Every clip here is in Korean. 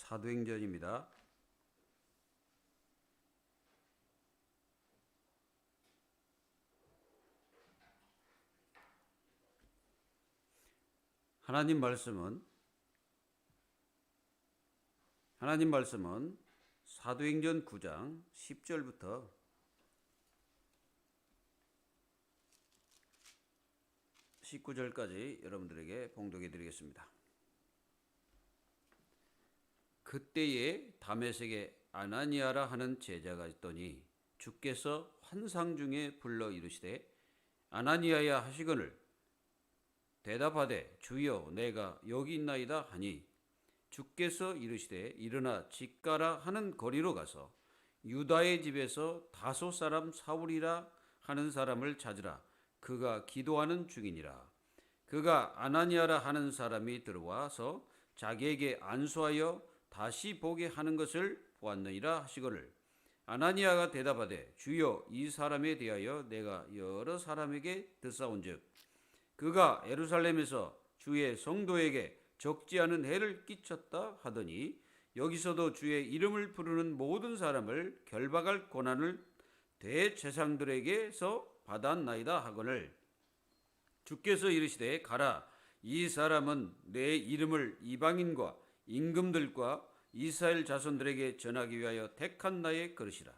사도행전입니다. 하나님 말씀은 사도행전 9장 10절부터 19절까지 여러분들에게 봉독해 드리겠습니다. 그때에 다메섹에 아나니아라 하는 제자가 있더니 주께서 환상 중에 불러 이르시되 아나니아야 하시거늘 대답하되 주여 내가 여기 있나이다 하니 주께서 이르시되 일어나 집가라 하는 거리로 가서 유다의 집에서 다소 사람 사울이라 하는 사람을 찾으라. 그가 기도하는 중이니라. 그가 아나니아라 하는 사람이 들어와서 자기에게 안수하여 다시 보게 하는 것을 보았느니라 하시거늘 아나니아가 대답하되 주여 이 사람에 대하여 내가 여러 사람에게 듣사온즉 그가 예루살렘에서 주의 성도에게 적지 않은 해를 끼쳤다 하더니 여기서도 주의 이름을 부르는 모든 사람을 결박할 고난을 대제사장들에게서 받았나이다 하거늘 주께서 이르시되 가라 이 사람은 내 이름을 이방인과 임금들과 이스라엘 자손들에게 전하기 위하여 택한 나의 그릇이라.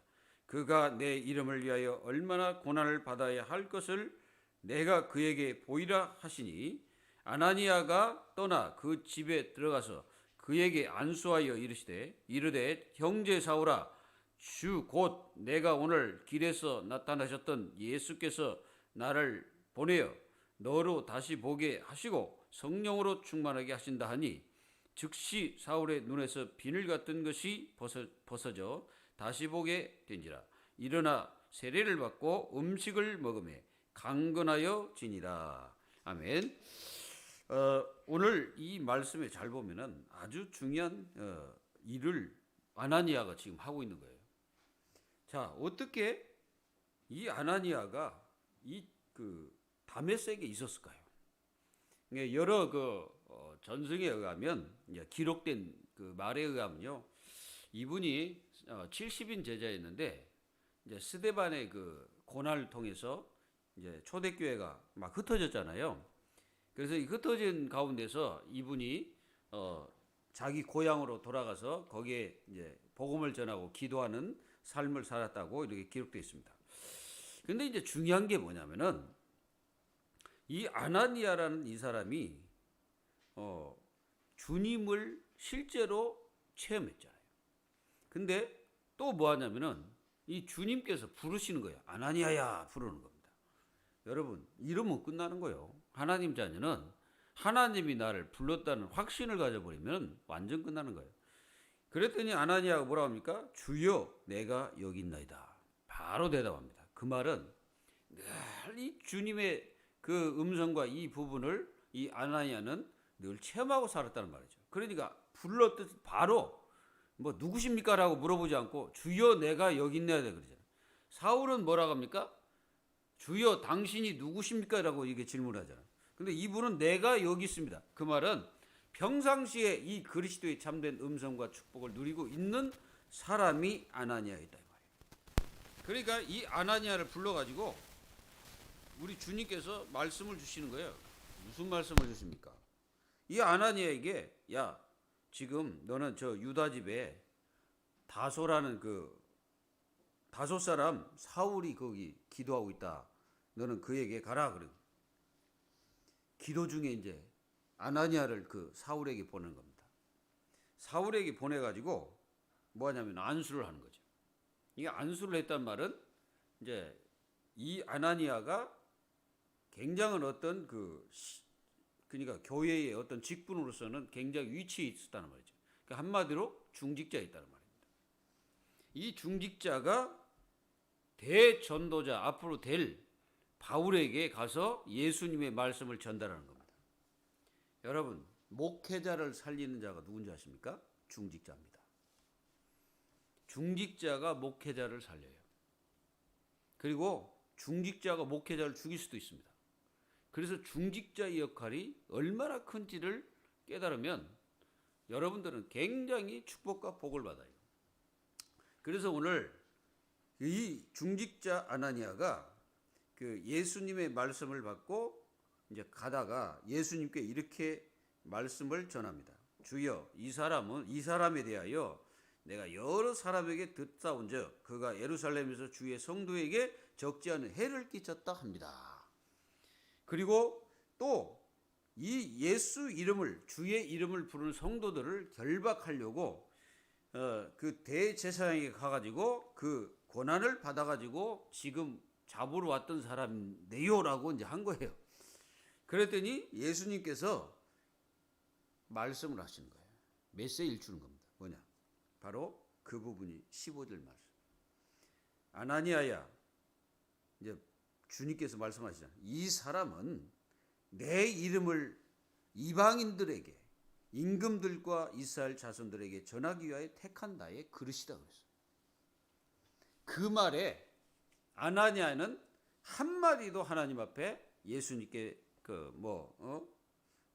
그가 내 이름을 위하여 얼마나 고난을 받아야 할 것을 내가 그에게 보이라 하시니 아나니아가 떠나 그 집에 들어가서 그에게 안수하여 이르되 형제 사울아 주 곧 내가 오늘 길에서 나타나셨던 예수께서 나를 보내어 너로 다시 보게 하시고 성령으로 충만하게 하신다 하니 즉시 사울의 눈에서 비늘 같은 것이 벗어져 다시 보게 된지라. 일어나 세례를 받고 음식을 먹으매 강건하여 지니라. 아멘. 오늘 이 말씀에 잘 보면은 아주 중요한 일을 아나니아가 지금 하고 있는 거예요. 자, 어떻게 이 아나니아가 다메섹에 있었을까요? 여러 전승에 의하면 기록된 말에 의하면요, 이분이 70인 제자였는데 이제 스데반의 고난을 통해서 이제 초대교회가 막 흩어졌잖아요. 그래서 이 흩어진 가운데서 이분이 자기 고향으로 돌아가서 거기에 이제 복음을 전하고 기도하는 삶을 살았다고 이렇게 기록되어 있습니다. 근데 이제 중요한 게 뭐냐면은 이 아나니아라는 이 사람이 주님을 실제로 체험했잖아요. 근데 또 뭐 하냐면은 이 주님께서 부르시는 거예요. 아나니아야 부르는 겁니다. 여러분, 이러면 끝나는 거예요. 하나님 자녀는 하나님이 나를 불렀다는 확신을 가져버리면 완전 끝나는 거예요. 그랬더니 아나니아가 뭐라고 합니까? 주여 내가 여기 있나이다. 바로 대답합니다. 그 말은 늘 이 주님의 그 음성과 이 부분을 이 아나니아는 늘 체험하고 살았다는 말이죠. 그러니까 불렀듯이 바로 뭐 누구십니까? 라고 물어보지 않고 주여 내가 여기 있나이다 그러잖아요. 사울은 뭐라고 합니까? 주여 당신이 누구십니까? 라고 이게 질문하잖아요. 근데 이분은 내가 여기 있습니다. 그 말은 평상시에 이 그리스도의 참된 음성과 축복을 누리고 있는 사람이 아나니아이다 이 말이에요. 그러니까 이 아나니아를 불러가지고 우리 주님께서 말씀을 주시는 거예요. 무슨 말씀을 주십니까? 이 아나니아에게 야 지금 너는 저 유다 집에 다소라는 다소 사람 사울이 거기 기도하고 있다. 너는 그에게 가라 그래. 기도 중에 이제 아나니아를 사울에게 보내는 겁니다. 사울에게 보내가지고 뭐 하냐면 안수를 하는 거죠. 이 안수를 했단 말은 이제 이 아나니아가 굉장한 어떤 그러니까 교회의 어떤 직분으로서는 굉장히 위치에 있었다는 말이죠. 그러니까 한마디로 중직자에 있다는 말입니다. 이 중직자가 대전도자 앞으로 될 바울에게 가서 예수님의 말씀을 전달하는 겁니다. 여러분, 목회자를 살리는 자가 누군지 아십니까? 중직자입니다. 중직자가 목회자를 살려요. 그리고 중직자가 목회자를 죽일 수도 있습니다. 그래서 중직자의 역할이 얼마나 큰지를 깨달으면 여러분들은 굉장히 축복과 복을 받아요. 그래서 오늘 이 중직자 아나니아가 그 예수님의 말씀을 받고 이제 가다가 예수님께 이렇게 말씀을 전합니다. 주여, 이 사람에 대하여 내가 여러 사람에게 듣사온즉 그가 예루살렘에서 주의 성도에게 적지 않은 해를 끼쳤다 합니다. 그리고 또 이 예수 이름을, 주의 이름을 부르는 성도들을 결박하려고 그 대제사장에게 가가지고 그 권한을 받아가지고 지금 잡으러 왔던 사람인데요라고 이제 한 거예요. 그랬더니 예수님께서 말씀을 하시는 거예요. 메시지를 주는 겁니다. 뭐냐? 바로 그 부분이 15절 말씀. 아나니아야, 이제 주님께서 말씀하시잖아요. 이 사람은 내 이름을 이방인들에게, 임금들과 이스라엘 자손들에게 전하기 위하여 택한 나의 그릇이다 그랬어요. 그 말에 아나니아는 한마디도 하나님 앞에 예수님께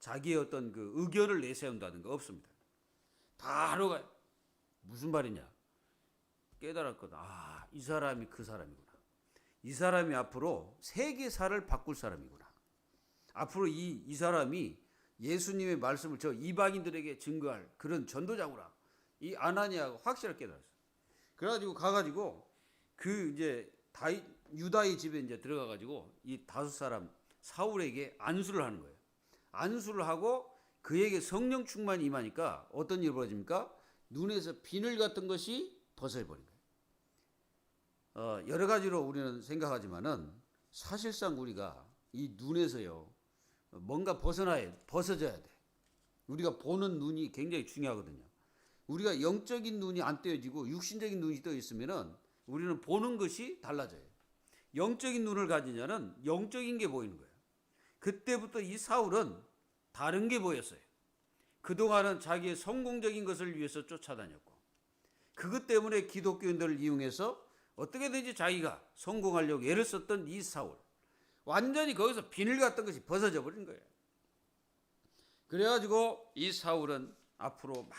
자기의 어떤 그 의견을 내세운다는 거 없습니다. 바로 가요. 무슨 말이냐? 깨달았거든. 아, 이 사람이 그 사람이구나. 이 사람이 앞으로 세계사를 바꿀 사람이구나. 앞으로 이 사람이 예수님의 말씀을 저 이방인들에게 증거할 그런 전도자구나. 이 아나니아가 확실하게 깨달았어요. 그래가지고 가가지고 그 이제 유다의 집에 이제 들어가가지고 이 5사람 사울에게 안수를 하는 거예요. 안수를 하고 그에게 성령 충만이 임하니까 어떤 일이 벌어집니까? 눈에서 비늘 같은 것이 벗어버린 거예요. 여러 가지로 우리는 생각하지만은 사실상 우리가 이 눈에서요 뭔가 벗어져야 돼. 우리가 보는 눈이 굉장히 중요하거든요. 우리가 영적인 눈이 안 떼어지고 육신적인 눈이 떠 있으면은 우리는 보는 것이 달라져요. 영적인 눈을 가진 자는 영적인 게 보이는 거예요. 그때부터 이 사울은 다른 게 보였어요. 그동안은 자기의 성공적인 것을 위해서 쫓아다녔고 그것 때문에 기독교인들을 이용해서 어떻게든지 자기가 성공하려고 애를 썼던 이 사울, 완전히 거기서 비늘 같은 것이 벗어져 버린 거예요. 그래가지고 이 사울은 앞으로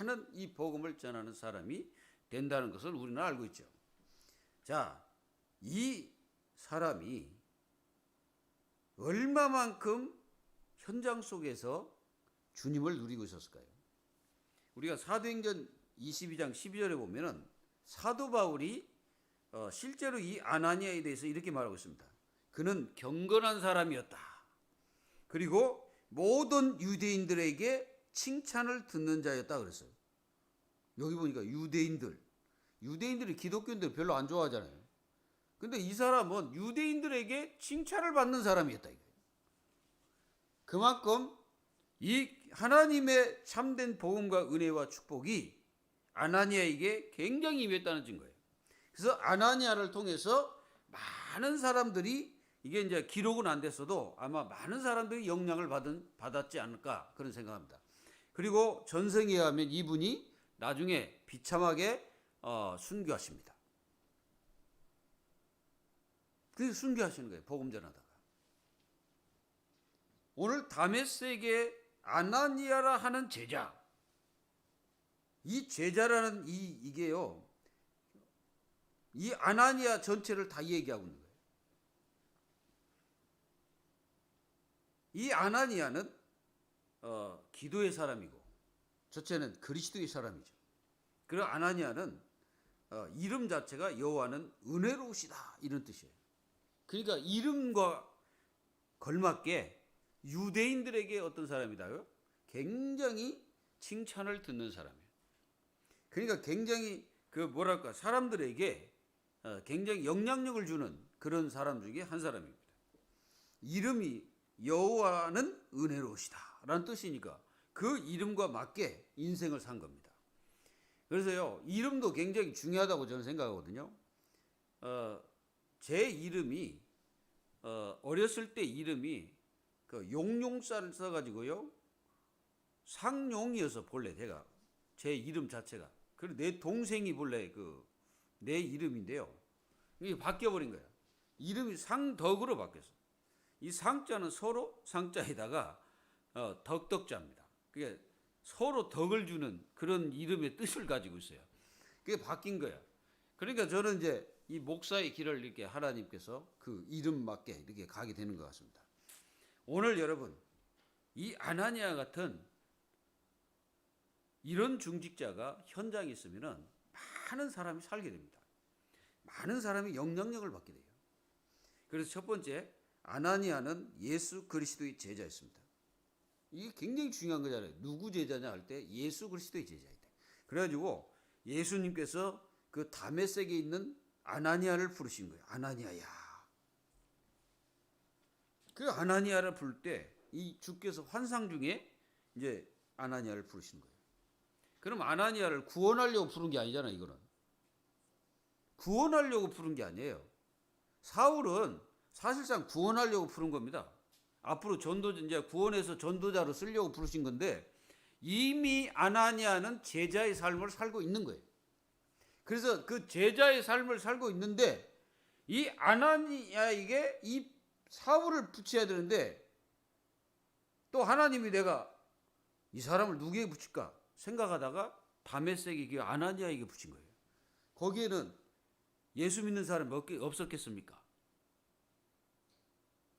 많은 이 복음을 전하는 사람이 된다는 것을 우리는 알고 있죠. 자, 이 사람이 얼마만큼 현장 속에서 주님을 누리고 있었을까요? 우리가 사도행전 22장 12절에 보면은 사도 바울이 실제로 이 아나니아에 대해서 이렇게 말하고 있습니다. 그는 경건한 사람이었다. 그리고 모든 유대인들에게 칭찬을 듣는 자였다 그랬어요. 여기 보니까 유대인들이 기독교인들 별로 안 좋아하잖아요. 근데 이 사람은 유대인들에게 칭찬을 받는 사람이었다. 그만큼 이 하나님의 참된 복음과 은혜와 축복이 아나니아에게 굉장히 임했다는 증거예요. 그래서 아나니아를 통해서 많은 사람들이, 이게 이제 기록은 안 됐어도 아마 많은 사람들이 영향을 받았지 않을까 그런 생각합니다. 그리고 전승에 의하면 이분이 나중에 비참하게 순교하십니다. 그래서 순교하시는 거예요. 복음 전하다가. 오늘 다메섹의 아나니아라 하는 제자, 이 제자라는 이게요, 이 아나니아 전체를 다 얘기하고 있는 거예요. 이 아나니아는 기도의 사람이고 저체는 그리스도의 사람이죠. 그리고 아나니아는 이름 자체가 여호와는 은혜로우시다 이런 뜻이에요. 그러니까 이름과 걸맞게 유대인들에게 어떤 사람이다요? 굉장히 칭찬을 듣는 사람이에요. 그러니까 굉장히 사람들에게 굉장히 영향력을 주는 그런 사람 중에 한 사람입니다. 이름이 여호와는 은혜로우시다 라는 뜻이니까 그 이름과 맞게 인생을 산 겁니다. 그래서요, 이름도 굉장히 중요하다고 저는 생각하거든요. 제 이름이 어렸을 때 이름이 그 용용자를 써가지고요, 상용이어서 본래 제 이름 자체가, 그리고 내 동생이 본래 내 이름인데요, 이게 바뀌어버린 거예요. 이름이 상덕으로 바뀌었어. 이 상자는 서로 상자에다가 덕덕자입니다. 그게 서로 덕을 주는 그런 이름의 뜻을 가지고 있어요. 그게 바뀐 거야. 그러니까 저는 이제 이 목사의 길을 이렇게 하나님께서 그 이름 맞게 이렇게 가게 되는 것 같습니다. 오늘 여러분, 이 아나니아 같은 이런 중직자가 현장에 있으면은 많은 사람이 살게 됩니다. 많은 사람이 영향력을 받게 돼요. 그래서 첫 번째, 아나니아는 예수 그리스도의 제자였습니다. 이게 굉장히 중요한 거잖아요. 누구 제자냐 할 때 예수 그리스도의 제자이다. 그래가지고 예수님께서 그 다메섹에 있는 아나니아를 부르신 거예요. 아나니아야. 그 아나니아를 부를 때 이 주께서 환상 중에 이제 아나니아를 부르신 거예요. 그럼 아나니아를 구원하려고 부른 게 아니잖아요. 이거는 구원하려고 부른 게 아니에요. 사울은 사실상 구원하려고 부른 겁니다. 앞으로 이제 구원해서 전도자로 쓰려고 부르신 건데 이미 아나니아는 제자의 삶을 살고 있는 거예요. 그래서 그 제자의 삶을 살고 있는데 이 아나니아에게 이 사울을 붙여야 되는데 또 하나님이 내가 이 사람을 누구에게 붙일까 생각하다가 다메섹에게 아나니아에게 붙인 거예요. 거기에는 예수 믿는 사람이 없었겠습니까?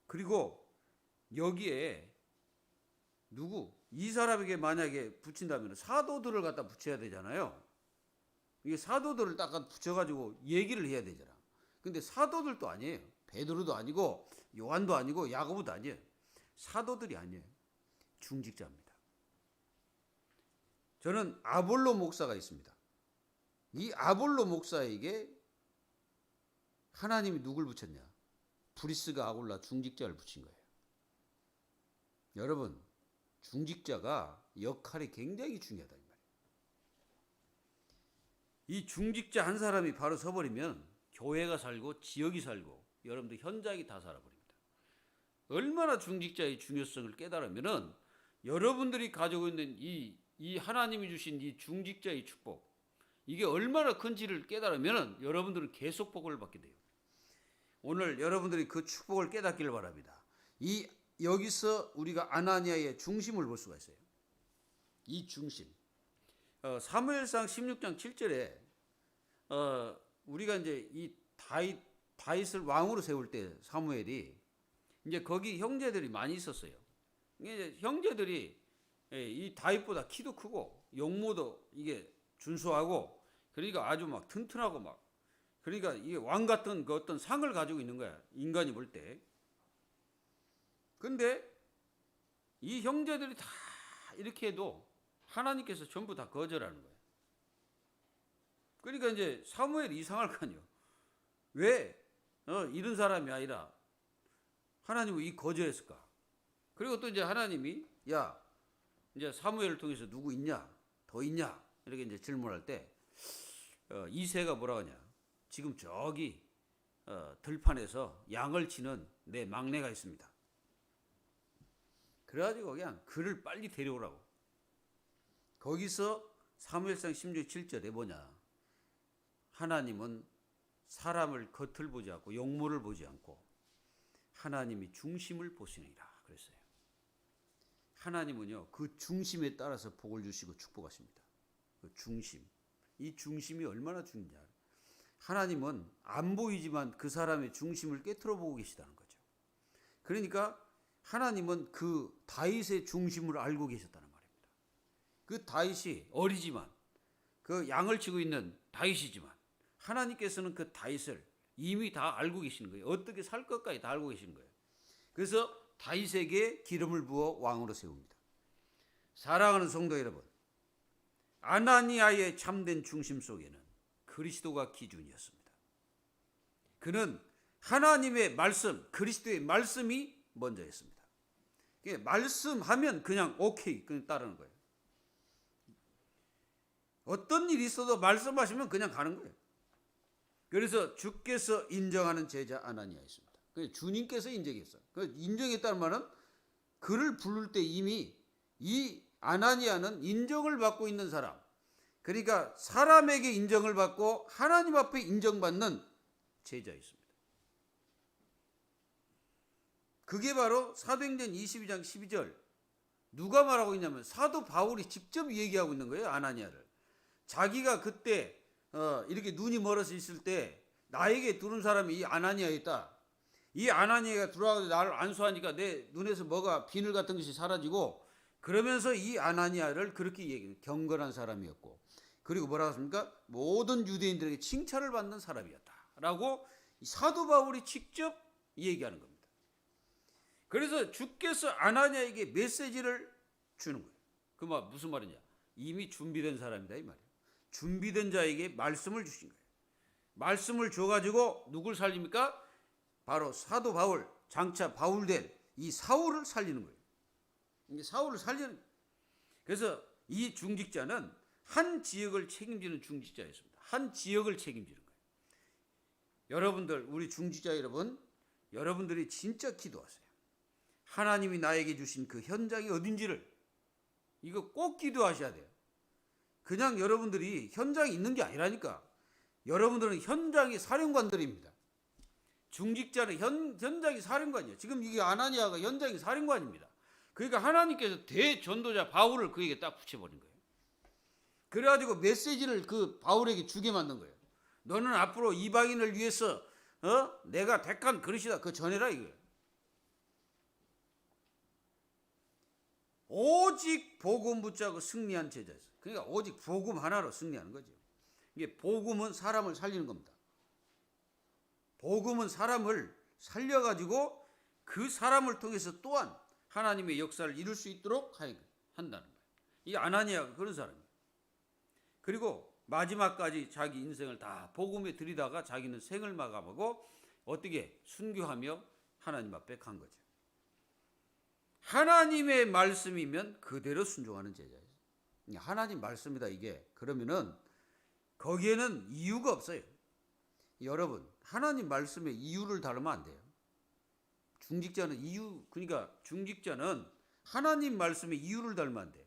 그리고 여기에 이 사람에게 만약에 붙인다면 사도들을 갖다 붙여야 되잖아요. 이게 사도들을 딱 붙여가지고 얘기를 해야 되잖아. 근데 사도들도 아니에요. 베드로도 아니고 요한도 아니고 야고보도 아니에요. 사도들이 아니에요. 중직자입니다. 저는 아볼로 목사가 있습니다. 이 아볼로 목사에게 하나님이 누굴 붙였냐? 브리스가 아굴라 중직자를 붙인 거예요. 여러분, 중직자가 역할이 굉장히 중요하다 이 말이에요. 이 중직자 한 사람이 바로 서버리면 교회가 살고 지역이 살고 여러분들 현장이 다 살아버립니다. 얼마나 중직자의 중요성을 깨달으면은 여러분들이 가지고 있는 이 하나님이 주신 이 중직자의 축복, 이게 얼마나 큰지를 깨달으면은 여러분들은 계속 복을 받게 돼요. 오늘 여러분들이 그 축복을 깨닫기를 바랍니다. 여기서 우리가 아나니아의 중심을 볼 수가 있어요. 이 중심. 사무엘상 16장 7절에 우리가 이제 이 다윗을 왕으로 세울 때 사무엘이 이제 거기 형제들이 많이 있었어요. 이제 형제들이 이 다윗보다 키도 크고 용모도 이게 준수하고 그러니까 아주 막 튼튼하고 막 그러니까 이게 왕 같은 그 어떤 상을 가지고 있는 거야. 인간이 볼 때. 근데 이 형제들이 다 이렇게 해도 하나님께서 전부 다 거절하는 거예요. 그러니까 이제 사무엘이 이상할 거 아니에요. 왜 이런 사람이 아니라 하나님은 이 거절했을까? 그리고 또 이제 하나님이 야 이제 사무엘을 통해서 누구 있냐? 더 있냐? 이렇게 이제 질문할 때 이새가 뭐라고 하냐? 지금 저기 들판에서 양을 치는 내 막내가 있습니다. 그래가지고 그냥 그를 빨리 데려오라고. 거기서 사무엘상 16장 7절에 뭐냐? 하나님은 사람을 겉을 보지 않고 용모를 보지 않고 하나님이 중심을 보시느니라 그랬어요. 하나님은요 그 중심에 따라서 복을 주시고 축복하십니다. 그 중심, 이 중심이 얼마나 중요냐? 하나님은 안 보이지만 그 사람의 중심을 깨트려 보고 계시다는 거죠. 그러니까 하나님은 그 다윗의 중심을 알고 계셨다는 말입니다. 그 다윗이 어리지만 그 양을 치고 있는 다윗이지만 하나님께서는 그 다윗을 이미 다 알고 계시는 거예요. 어떻게 살 것까지 다 알고 계시는 거예요. 그래서 다윗에게 기름을 부어 왕으로 세웁니다. 사랑하는 성도 여러분, 아나니아의 참된 중심 속에는 그리스도가 기준이었습니다. 그는 하나님의 말씀, 그리스도의 말씀이 먼저였습니다. 말씀하면 그냥 오케이, 그냥 따르는 거예요. 어떤 일이 있어도 말씀하시면 그냥 가는 거예요. 그래서 주께서 인정하는 제자 아나니아였습니다. 주님께서 인정했어요. 인정했다는 말은 그를 부를 때 이미 이 아나니아는 인정을 받고 있는 사람, 그러니까 사람에게 인정을 받고 하나님 앞에 인정받는 제자였습니다. 그게 바로 사도행전 22장 12절 누가 말하고 있냐면 사도 바울이 직접 얘기하고 있는 거예요. 아나니아를. 자기가 그때 이렇게 눈이 멀어서 있을 때 나에게 들은 사람이 이 아나니아였다. 이 아나니아가 들어와서 나를 안수하니까 내 눈에서 뭐가 비늘 같은 것이 사라지고, 그러면서 이 아나니아를 그렇게 얘기해요. 경건한 사람이었고, 그리고 뭐라고 했습니까? 모든 유대인들에게 칭찬을 받는 사람이었다 라고 사도 바울이 직접 얘기하는 겁니다. 그래서 주께서 아나니아에게 메시지를 주는 거예요. 그 말 무슨 말이냐? 이미 준비된 사람이다 이 말이에요. 준비된 자에게 말씀을 주신 거예요. 말씀을 줘가지고 누굴 살립니까? 바로 사도 바울, 장차 바울된 이 사울을 살리는 거예요. 이게 사울을 살리는 거예요. 그래서 이 중직자는 한 지역을 책임지는 중직자였습니다. 한 지역을 책임지는 거예요. 여러분들, 우리 중직자 여러분, 여러분들이 진짜 기도하세요. 하나님이 나에게 주신 그 현장이 어딘지를 이거 꼭 기도하셔야 돼요. 그냥 여러분들이 현장에 있는 게 아니라니까. 여러분들은 현장의 사령관들입니다. 중직자는 현장의 사령관이에요. 지금 이게 아나니아가 현장의 사령관입니다. 그러니까 하나님께서 대전도자 바울을 그에게 딱 붙여버린 거예요. 그래가지고 메시지를 그 바울에게 주게 만든 거예요. 너는 앞으로 이방인을 위해서 내가 택한 그릇이다. 그거 전해라 이거예요. 오직 복음 붙잡고 승리한 제자였어요. 그러니까 오직 복음 하나로 승리하는 거죠. 이게 복음은 사람을 살리는 겁니다. 복음은 사람을 살려가지고 그 사람을 통해서 또한 하나님의 역사를 이룰 수 있도록 한다는 거예요. 이 아나니아가 그런 사람이에요. 그리고 마지막까지 자기 인생을 다 복음에 들이다가 자기는 생을 마감하고 어떻게 순교하며 하나님 앞에 간 거죠. 하나님의 말씀이면 그대로 순종하는 제자예요. 하나님 말씀이다 이게. 그러면은 거기에는 이유가 없어요. 여러분, 하나님 말씀에 이유를 다루면 안 돼요. 그러니까 중직자는 하나님 말씀에 이유를 달면 안 돼.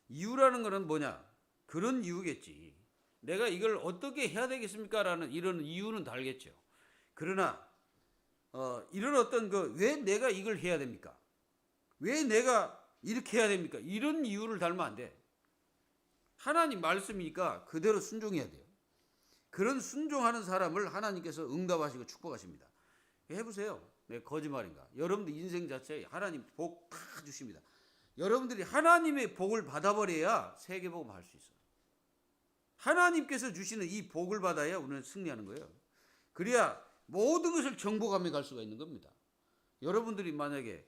이유라는 거는 뭐냐? 그런 이유겠지. 내가 이걸 어떻게 해야 되겠습니까? 라는 이런 이유는 달겠죠. 그러나 이런 어떤 왜 내가 이걸 해야 됩니까? 왜 내가 이렇게 해야 됩니까? 이런 이유를 달면 안 돼. 하나님 말씀이니까 그대로 순종해야 돼요. 그런 순종하는 사람을 하나님께서 응답하시고 축복하십니다. 해보세요. 내 거짓말인가? 여러분들 인생 자체에 하나님 복 다 주십니다. 여러분들이 하나님의 복을 받아버려야 세계복음 할 수 있어요. 하나님께서 주시는 이 복을 받아야 우리는 승리하는 거예요. 그래야 모든 것을 정복하며 갈 수가 있는 겁니다. 여러분들이 만약에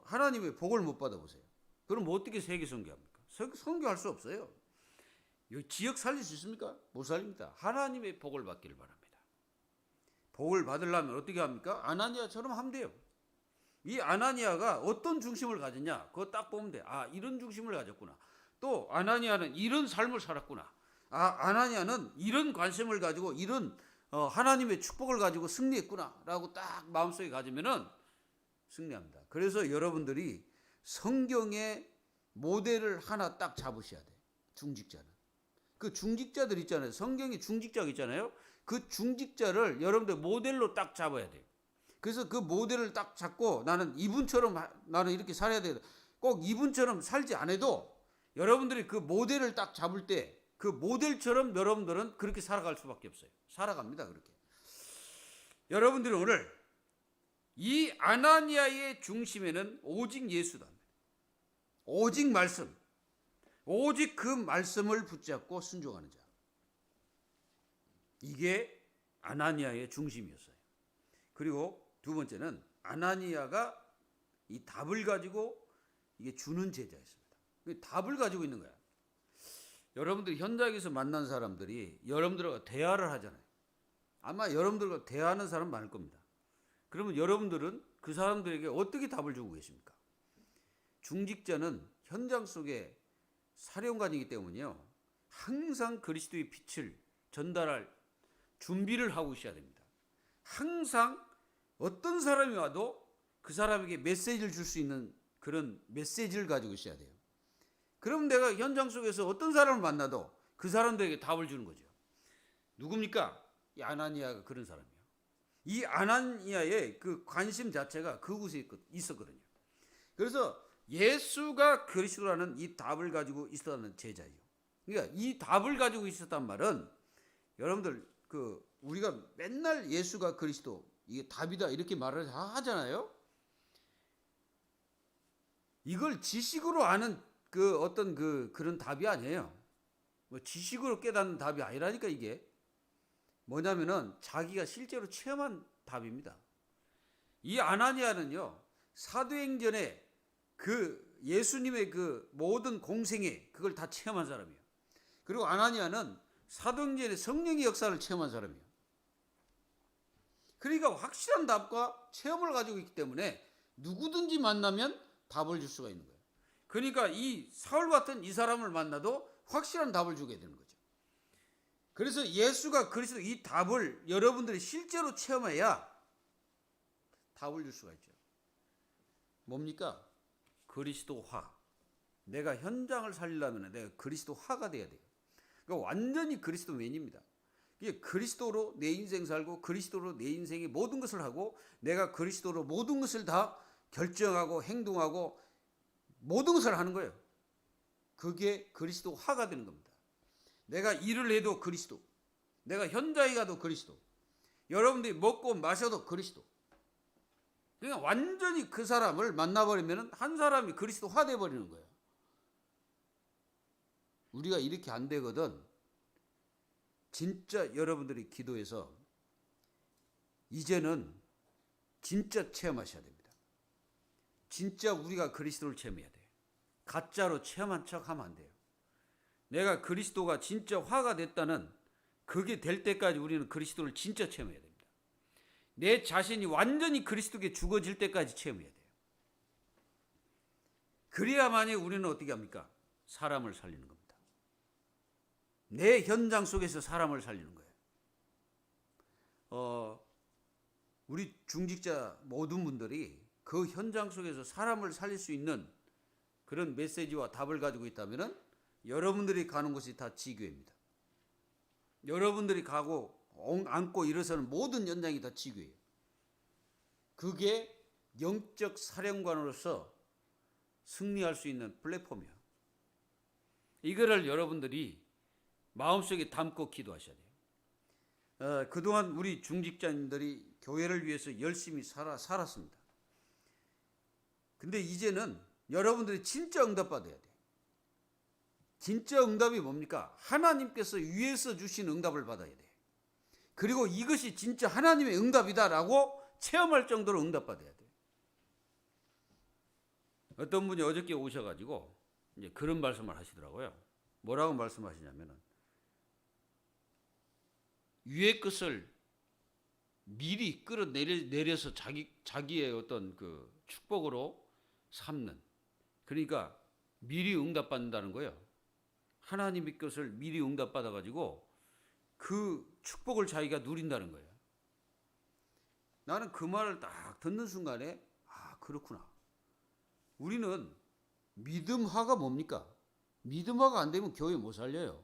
하나님의 복을 못 받아보세요. 그럼 어떻게 세계 선교합니까? 선교할 수 없어요. 지역 살릴 수 있습니까? 못 살립니다. 하나님의 복을 받기를 바랍니다. 복을 받으려면 어떻게 합니까? 아나니아처럼 하면 돼요. 이 아나니아가 어떤 중심을 가졌냐? 그거 딱 보면 돼. 아, 이런 중심을 가졌구나. 또 아나니아는 이런 삶을 살았구나. 아, 아나니아는 이런 관심을 가지고 이런 하나님의 축복을 가지고 승리했구나 라고 딱 마음속에 가지면은 승리합니다. 그래서 여러분들이 성경의 모델을 하나 딱 잡으셔야 돼요. 중직자는. 그 중직자들 있잖아요. 성경에 중직자가 있잖아요. 그 중직자를 여러분들 모델로 딱 잡아야 돼요. 그래서 그 모델을 딱 잡고 나는 이분처럼 나는 이렇게 살아야 돼. 꼭 이분처럼 살지 않아도 여러분들이 그 모델을 딱 잡을 때 그 모델처럼 여러분들은 그렇게 살아갈 수밖에 없어요. 살아갑니다. 그렇게. 여러분들이 오늘 이 아나니아의 중심에는 오직 예수다. 오직 말씀. 오직 그 말씀을 붙잡고 순종하는 자. 이게 아나니아의 중심이었어요. 그리고 두 번째는 아나니아가 이 답을 가지고 이게 주는 제자였습니다. 답을 가지고 있는 거야. 여러분들이 현장에서 만난 사람들이 여러분들과 대화를 하잖아요. 아마 여러분들과 대화하는 사람 많을 겁니다. 그러면 여러분들은 그 사람들에게 어떻게 답을 주고 계십니까? 중직자는 현장 속에 사령관이기 때문에요. 항상 그리스도의 빛을 전달할 준비를 하고 있어야 됩니다. 항상 어떤 사람이 와도 그 사람에게 메시지를 줄 수 있는 그런 메시지를 가지고 있어야 돼요. 그럼 내가 현장 속에서 어떤 사람을 만나도 그 사람들에게 답을 주는 거죠. 누굽니까? 이 아나니아가 그런 사람이에요. 이 아나니아의 그 관심 자체가 그곳에 있었거든요. 그래서 예수가 그리스도라는 이 답을 가지고 있었다는 제자예요. 그러니까 이 답을 가지고 있었단 말은 여러분들 우리가 맨날 예수가 그리스도 이게 답이다 이렇게 말을 하잖아요. 이걸 지식으로 아는 그런 답이 아니에요. 뭐 지식으로 깨닫는 답이 아니라니까. 이게 뭐냐면은 자기가 실제로 체험한 답입니다. 이 아나니아는요, 사도행전에 예수님의 모든 공생애 그걸 다 체험한 사람이에요. 그리고 아나니아는 사도행전의 성령의 역사를 체험한 사람이에요. 그러니까 확실한 답과 체험을 가지고 있기 때문에 누구든지 만나면 답을 줄 수가 있는 거예요. 그러니까 이 사울 같은 이 사람을 만나도 확실한 답을 주게 되는 거죠. 그래서 예수가 그리스도 이 답을 여러분들이 실제로 체험해야 답을 줄 수가 있죠. 뭡니까? 그리스도화. 내가 현장을 살리려면 내가 그리스도화가 돼야 돼요. 그러니까 완전히 그리스도맨입니다. 이게 그리스도로 내 인생 살고 그리스도로 내 인생의 모든 것을 하고 내가 그리스도로 모든 것을 다 결정하고 행동하고 모든 것을 하는 거예요. 그게 그리스도화가 되는 겁니다. 내가 일을 해도 그리스도, 내가 현장에 가도 그리스도, 여러분들이 먹고 마셔도 그리스도. 그러니까 완전히 그 사람을 만나버리면 한 사람이 그리스도화 돼버리는 거예요. 우리가 이렇게 안 되거든. 진짜 여러분들이 기도해서 이제는 진짜 체험하셔야 됩니다. 진짜 우리가 그리스도를 체험해야 돼요. 가짜로 체험한 척 하면 안 돼요. 내가 그리스도가 진짜 화가 됐다는 그게 될 때까지 우리는 그리스도를 진짜 체험해야 됩니다. 내 자신이 완전히 그리스도께 죽어질 때까지 체험해야 돼요. 그래야만이 우리는 어떻게 합니까? 사람을 살리는 겁니다. 내 현장 속에서 사람을 살리는 거예요. 우리 중직자 모든 분들이 그 현장 속에서 사람을 살릴 수 있는 그런 메시지와 답을 가지고 있다면 여러분들이 가는 곳이 다 지교회입니다. 여러분들이 가고 앉고 일어서는 모든 현장이 다 지교회예요. 그게 영적 사령관으로서 승리할 수 있는 플랫폼이에요. 이거를 여러분들이 마음속에 담고 기도하셔야 돼요. 그동안 우리 중직자님들이 교회를 위해서 열심히 살았습니다. 근데 이제는 여러분들이 진짜 응답받아야 돼요. 진짜 응답이 뭡니까? 하나님께서 위에서 주신 응답을 받아야 돼요. 그리고 이것이 진짜 하나님의 응답이다라고 체험할 정도로 응답받아야 돼요. 어떤 분이 어저께 오셔가지고 이제 그런 말씀을 하시더라고요. 뭐라고 말씀하시냐면은 위의 것을 미리 끌어내려서 자기의 어떤 그 축복으로 삼는. 그러니까 미리 응답받는다는 거예요. 하나님의 것을 미리 응답받아가지고 그 축복을 자기가 누린다는 거예요. 나는 그 말을 딱 듣는 순간에 그렇구나. 우리는 믿음화가 뭡니까? 믿음화가 안 되면 교회 못 살려요.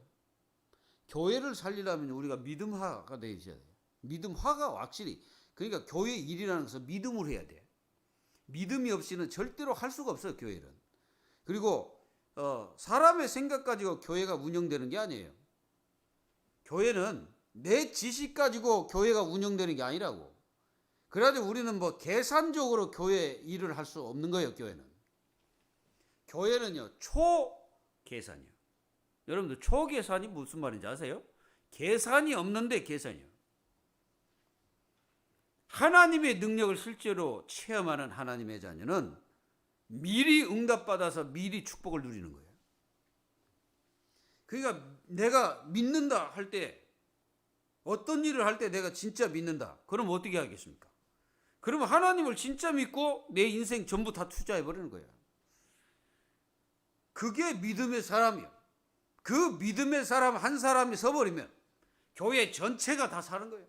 교회를 살리려면 우리가 믿음화가 되어야 돼요. 믿음화가 확실히. 그러니까 교회 일이라는 것은 믿음으로 해야 돼. 믿음이 없이는 절대로 할 수가 없어요, 교회는. 그리고 사람의 생각 가지고 교회가 운영되는 게 아니에요. 교회는 내 지식 가지고 교회가 운영되는 게 아니라고. 그래가지고 우리는 뭐 계산적으로 교회 일을 할 수 없는 거예요, 교회는. 교회는요, 초계산이요. 여러분들 초계산이 무슨 말인지 아세요? 계산이 없는데 계산이요. 하나님의 능력을 실제로 체험하는 하나님의 자녀는 미리 응답받아서 미리 축복을 누리는 거예요. 그러니까 내가 믿는다 할 때, 어떤 일을 할 때 내가 진짜 믿는다. 그럼 어떻게 하겠습니까? 그러면 하나님을 진짜 믿고 내 인생 전부 다 투자해버리는 거예요. 그게 믿음의 사람이요. 그 믿음의 사람 한 사람이 서버리면 교회 전체가 다 사는 거예요.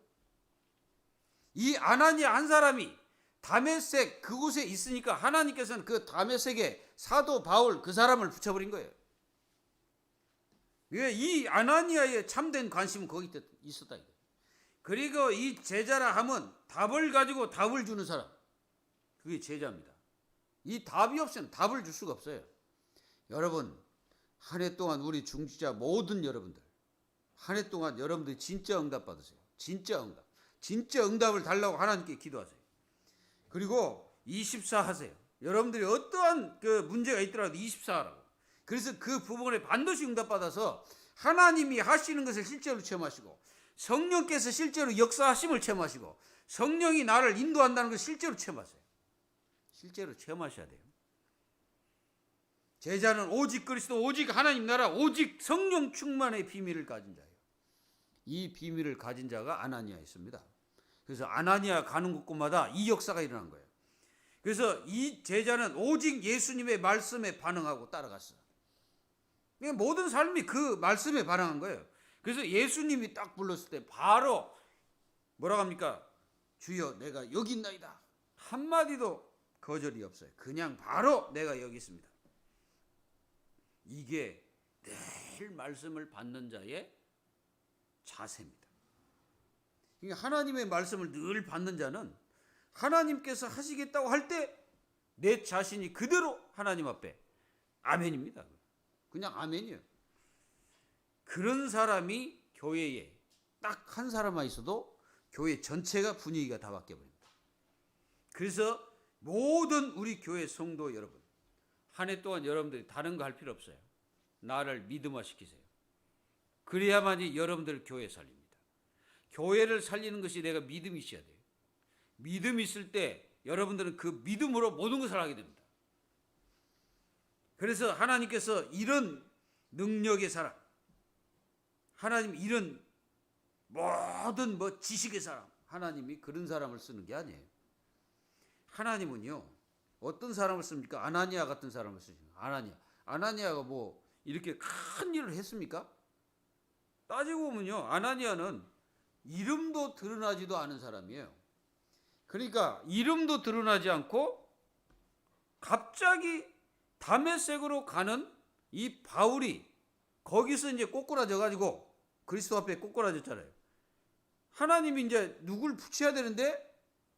이 아나니아 한 사람이 다메섹 그곳에 있으니까 하나님께서는 그 다메섹에 사도 바울 그 사람을 붙여버린 거예요. 이 아나니아의 참된 관심은 거기 있었다. 그리고 이 제자라 하면 답을 가지고 답을 주는 사람, 그게 제자입니다. 이 답이 없으면 답을 줄 수가 없어요. 여러분, 한 해 동안 우리 중직자 모든 여러분들, 한 해 동안 여러분들이 진짜 응답 받으세요. 진짜 응답. 진짜 응답을 달라고 하나님께 기도하세요. 그리고 24 하세요. 여러분들이 어떠한 그 문제가 있더라도 24 하라고. 그래서 그 부분에 반드시 응답받아서 하나님이 하시는 것을 실제로 체험하시고, 성령께서 실제로 역사하심을 체험하시고, 성령이 나를 인도한다는 것을 실제로 체험하세요. 실제로 체험하셔야 돼요. 제자는 오직 그리스도, 오직 하나님 나라, 오직 성령 충만의 비밀을 가진 자예요. 이 비밀을 가진 자가 아나니아였습니다. 그래서 아나니아 가는 곳곳마다 이 역사가 일어난 거예요. 그래서 이 제자는 오직 예수님의 말씀에 반응하고 따라갔어요. 모든 삶이 그 말씀에 반응한 거예요. 그래서 예수님이 딱 불렀을 때 바로 뭐라고 합니까? 주여 내가 여기 있나이다. 한마디도 거절이 없어요. 그냥 바로 내가 여기 있습니다. 이게 늘 말씀을 받는 자의 자세입니다. 그러니까 하나님의 말씀을 늘 받는 자는 하나님께서 하시겠다고 할 때 내 자신이 그대로 하나님 앞에 아멘입니다. 그냥 아멘이에요. 그런 사람이 교회에 딱 한 사람만 있어도 교회 전체가 분위기가 다 바뀌어버립니다. 그래서 모든 우리 교회 성도 여러분, 한 해 동안 여러분들이 다른 거 할 필요 없어요. 나를 믿음화 시키세요. 그래야만이 여러분들 교회 살립니다. 교회를 살리는 것이 내가 믿음이 있어야 돼요. 믿음이 있을 때 여러분들은 그 믿음으로 모든 것을 하게 됩니다. 그래서 하나님께서 이런 능력의 사람, 하나님 이런 모든 지식의 사람, 하나님이 그런 사람을 쓰는 게 아니에요. 하나님은요, 어떤 사람을 씁니까? 아나니아 같은 사람을 쓰십니다. 아나니아가 이렇게 큰 일을 했습니까? 따지고 보면요, 아나니아는 이름도 드러나지도 않은 사람이에요. 그러니까 이름도 드러나지 않고 갑자기 다메섹으로 가는 이 바울이 거기서 이제 꼬꾸라져 가지고 그리스도 앞에 꼬꾸라졌잖아요. 하나님이 이제 누굴 붙여야 되는데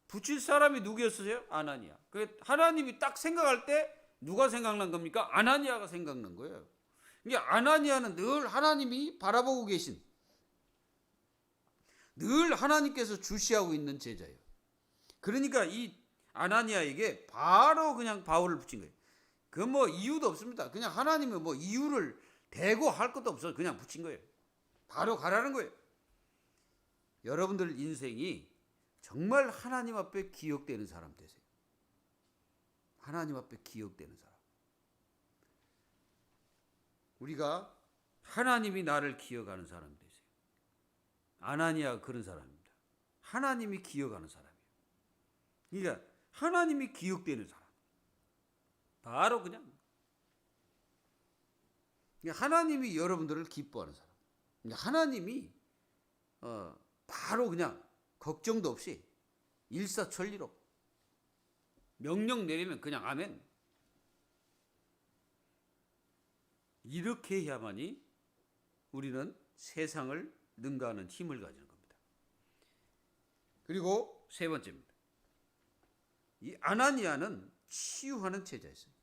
붙일 사람이 누구였어요? 아나니아. 하나님이 딱 생각할 때 누가 생각난 겁니까? 아나니아가 생각난 거예요. 그러니까 아나니아는 늘 하나님이 바라보고 계신, 늘 하나님께서 주시하고 있는 제자예요. 그러니까 이 아나니아에게 바로 그냥 바울을 붙인 거예요. 그 이유도 없습니다. 그냥 하나님은 이유를 대고 할 것도 없어요. 그냥 붙인 거예요. 바로 가라는 거예요. 여러분들 인생이 정말 하나님 앞에 기억되는 사람 되세요. 하나님 앞에 기억되는 사람. 우리가 하나님이 나를 기억하는 사람이 되세요. 아나니아가 그런 사람입니다. 하나님이 기억하는 사람이에요. 그러니까 하나님이 기억되는 사람. 바로 그냥 하나님이 여러분들을 기뻐하는 사람. 하나님이 바로 그냥 걱정도 없이 일사천리로 명령 내리면 그냥 아멘. 이렇게 해야만이 우리는 세상을 능가하는 힘을 가지는 겁니다. 그리고 세 번째입니다. 이 아나니아는 치유하는 제자였어요.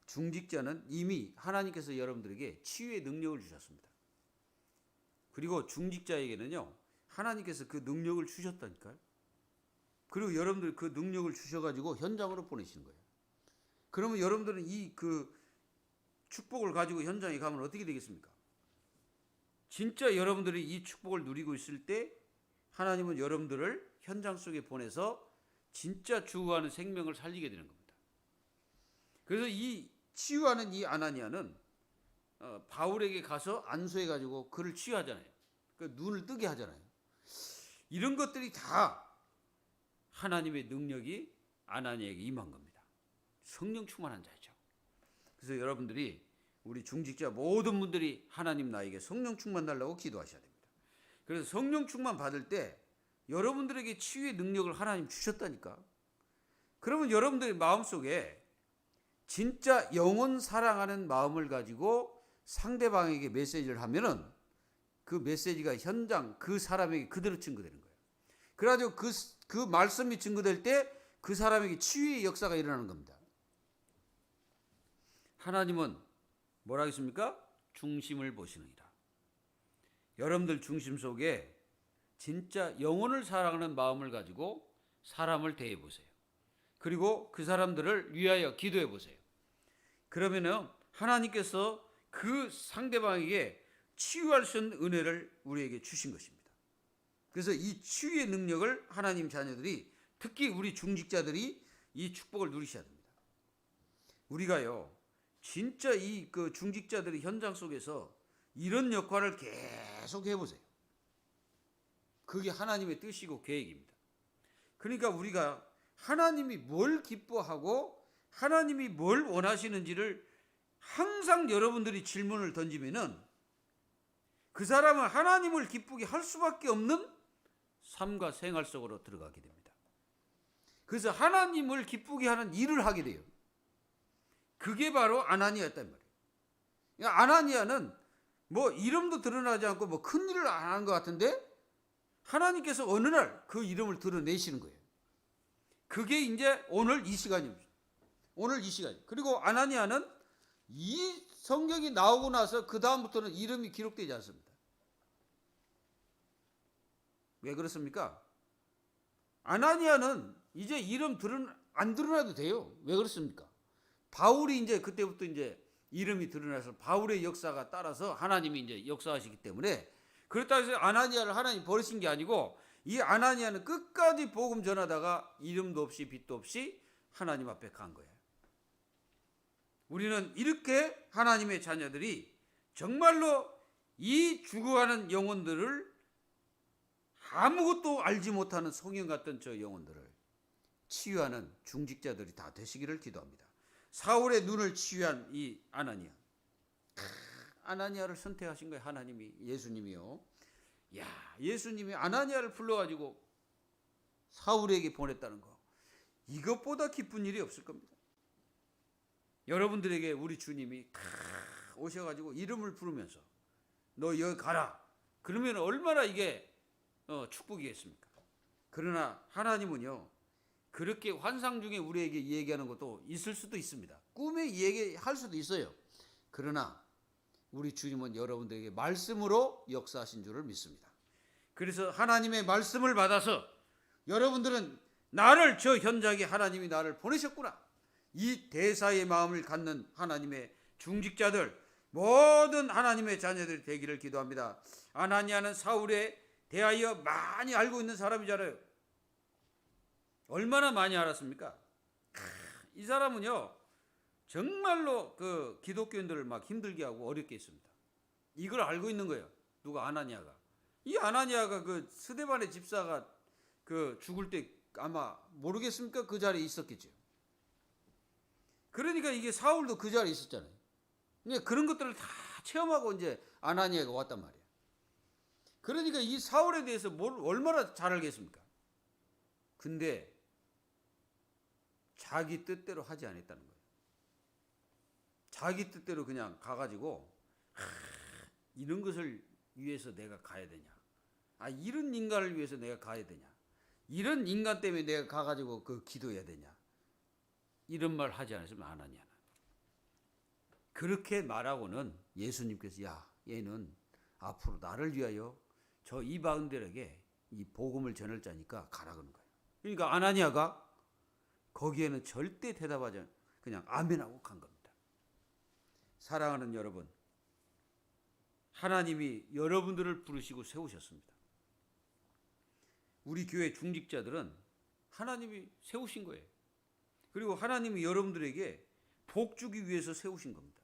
중직자는 이미 하나님께서 여러분들에게 치유의 능력을 주셨습니다. 그리고 중직자에게는요, 하나님께서 그 능력을 주셨다니까요. 그리고 여러분들 그 능력을 주셔가지고 현장으로 보내시는 거예요. 그러면 여러분들은 이 축복을 가지고 현장에 가면 어떻게 되겠습니까? 진짜 여러분들이 이 축복을 누리고 있을 때 하나님은 여러분들을 현장 속에 보내서 진짜 주구하는 생명을 살리게 되는 겁니다. 그래서 이 치유하는 이 아나니아는 바울에게 가서 안수해가지고 그를 치유하잖아요. 그 눈을 뜨게 하잖아요. 이런 것들이 다 하나님의 능력이 아나니아에게 임한 겁니다. 성령 충만한 자죠. 그래서 여러분들이 우리 중직자 모든 분들이 하나님 나에게 성령 충만 달라고 기도하셔야 됩니다. 그래서 성령 충만 받을 때 여러분들에게 치유의 능력을 하나님 주셨다니까. 그러면 여러분들의 마음속에 진짜 영혼 사랑하는 마음을 가지고 상대방에게 메시지를 하면은 그 메시지가 현장 그 사람에게 그대로 증거되는 거예요. 그래가지고 그 말씀이 증거될 때 그 사람에게 치유의 역사가 일어나는 겁니다. 하나님은 뭐라 하겠습니까? 중심을 보시느니라. 여러분들 중심 속에 진짜 영혼을 사랑하는 마음을 가지고 사람을 대해 보세요. 그리고 그 사람들을 위하여 기도해 보세요. 그러면은 하나님께서 그 상대방에게 치유할 수 있는 은혜를 우리에게 주신 것입니다. 그래서 이 치유의 능력을 하나님 자녀들이, 특히 우리 중직자들이 이 축복을 누리셔야 됩니다. 우리가요, 진짜 이 그 중직자들의 현장 속에서 이런 역할을 계속 해보세요. 그게 하나님의 뜻이고 계획입니다. 그러니까 우리가 하나님이 뭘 기뻐하고 하나님이 뭘 원하시는지를 항상 여러분들이 질문을 던지면은 그 사람은 하나님을 기쁘게 할 수밖에 없는 삶과 생활 속으로 들어가게 됩니다. 그래서 하나님을 기쁘게 하는 일을 하게 돼요. 그게 바로 아나니아였단 말이에요. 그러니까 아나니아는 뭐 이름도 드러나지 않고 뭐 큰 일을 안 한 것 같은데 하나님께서 어느 날 그 이름을 드러내시는 거예요. 그게 이제 오늘 이 시간입니다. 오늘 이 시간. 그리고 아나니아는 이 성경이 나오고 나서 그 다음부터는 이름이 기록되지 않습니다. 왜 그렇습니까? 아나니아는 이제 이름 안 드러나도 돼요. 왜 그렇습니까? 바울이 이제 그때부터 이제 이름이 드러나서 바울의 역사가 따라서 하나님이 이제 역사하시기 때문에, 그렇다고 해서 아나니아를 하나님 버리신 게 아니고 이 아나니아는 끝까지 복음 전하다가 이름도 없이 빛도 없이 하나님 앞에 간 거예요. 우리는 이렇게 하나님의 자녀들이 정말로 이 죽어가는 영혼들을, 아무것도 알지 못하는 성형 같던 저 영혼들을 치유하는 중직자들이 다 되시기를 기도합니다. 사울의 눈을 치유한 이 아나니아, 아나니아를 선택하신 거예요. 하나님이, 예수님이요. 야, 예수님이 아나니아를 불러가지고 사울에게 보냈다는 거, 이것보다 기쁜 일이 없을 겁니다. 여러분들에게 우리 주님이 오셔가지고 이름을 부르면서 너 여기 가라, 그러면 얼마나 이게 축복이겠습니까? 그러나 하나님은요, 그렇게 환상 중에 우리에게 얘기하는 것도 있을 수도 있습니다. 꿈에 얘기할 수도 있어요. 그러나 우리 주님은 여러분들에게 말씀으로 역사하신 줄을 믿습니다. 그래서 하나님의 말씀을 받아서 여러분들은 나를, 저 현장에 하나님이 나를 보내셨구나, 이 대사의 마음을 갖는 하나님의 중직자들, 모든 하나님의 자녀들이 되기를 기도합니다. 아나니아는 사울에 대하여 많이 알고 있는 사람이잖아요. 얼마나 많이 알았습니까? 이 사람은요, 정말로 그 기독교인들을 막 힘들게 하고 어렵게 했습니다. 이걸 알고 있는 거예요. 누가? 아나니아가. 이 아나니아가 그 스데반의 집사가 그 죽을 때 아마 모르겠습니까? 그 자리에 있었겠죠. 그러니까 이게 사울도 그 자리에 있었잖아요. 그러니까 그런 것들을 다 체험하고 이제 아나니아가 왔단 말이에요. 그러니까 이 사울에 대해서 뭘 얼마나 잘 알겠습니까? 근데 자기 뜻대로 하지 않았다는 거예요. 자기 뜻대로 그냥 가가지고 이런 것을 위해서 내가 가야 되냐, 이런 인간을 위해서 내가 가야 되냐, 이런 인간 때문에 내가 가가지고 그 기도해야 되냐, 이런 말 하지 않았으면 아나니아는. 그렇게 말하고는 예수님께서 야, 얘는 앞으로 나를 위하여 저 이방인들에게 이 복음을 전할 자니까 가라 그런 거예요. 그러니까 아나니아가 거기에는 절대 대답하지 않고 그냥 아멘하고 간 겁니다. 사랑하는 여러분, 하나님이 여러분들을 부르시고 세우셨습니다. 우리 교회 중직자들은 하나님이 세우신 거예요. 그리고 하나님이 여러분들에게 복 주기 위해서 세우신 겁니다.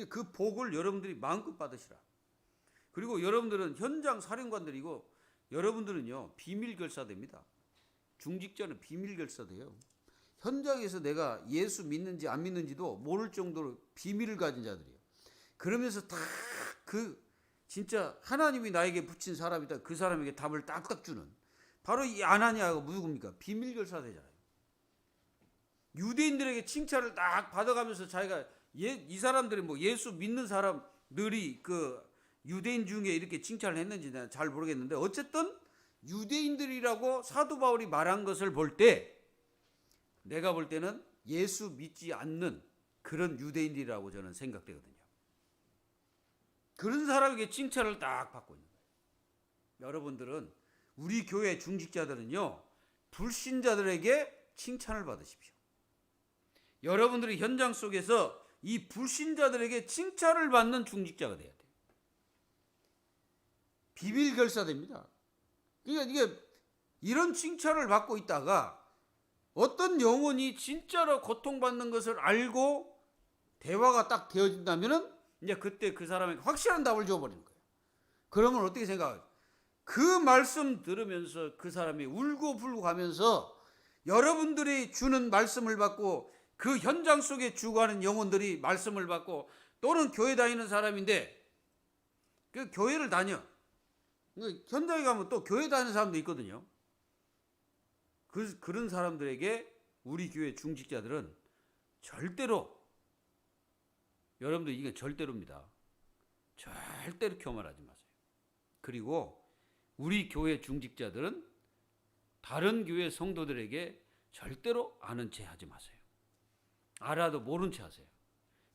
그 복을 여러분들이 마음껏 받으시라. 그리고 여러분들은 현장 사령관들이고 여러분들은요, 비밀 결사됩니다. 중직자는 비밀 결사돼요. 현장에서 내가 예수 믿는지 안 믿는지도 모를 정도로 비밀을 가진 자들이에요. 그러면서 다 그 진짜 하나님이 나에게 붙인 사람이다, 그 사람에게 답을 딱딱 주는, 바로 이 아나니아가 누굽니까? 비밀 결사되잖아요. 유대인들에게 칭찬을 딱 받아가면서 자기가 이 사람들이 뭐 예수 믿는 사람들이 그 유대인 중에 이렇게 칭찬을 했는지 난 잘 모르겠는데, 어쨌든 유대인들이라고 사도 바울이 말한 것을 볼 때, 내가 볼 때는 예수 믿지 않는 그런 유대인이라고 저는 생각되거든요. 그런 사람에게 칭찬을 딱 받고 있는 거예요. 여러분들은 우리 교회 중직자들은요, 불신자들에게 칭찬을 받으십시오. 여러분들이 현장 속에서 이 불신자들에게 칭찬을 받는 중직자가 돼야 돼요. 비밀결사됩니다. 그러니까 이게 이런 칭찬을 받고 있다가 어떤 영혼이 진짜로 고통받는 것을 알고 대화가 딱 되어진다면은 이제 그때 그 사람에게 확실한 답을 줘버리는 거예요. 그러면 어떻게 생각해요? 그 말씀 들으면서 그 사람이 울고불고 가면서 여러분들이 주는 말씀을 받고 그 현장 속에 죽어가는 영혼들이 말씀을 받고 또는 교회 다니는 사람인데 그 교회를 다녀. 현장에 가면 또 교회 다니는 사람도 있거든요. 그런 사람들에게 우리 교회 중직자들은 절대로, 여러분들 이게 절대로입니다. 절대로 교만하지 마세요. 그리고 우리 교회 중직자들은 다른 교회 성도들에게 절대로 아는 체 하지 마세요. 알아도 모른 체 하세요.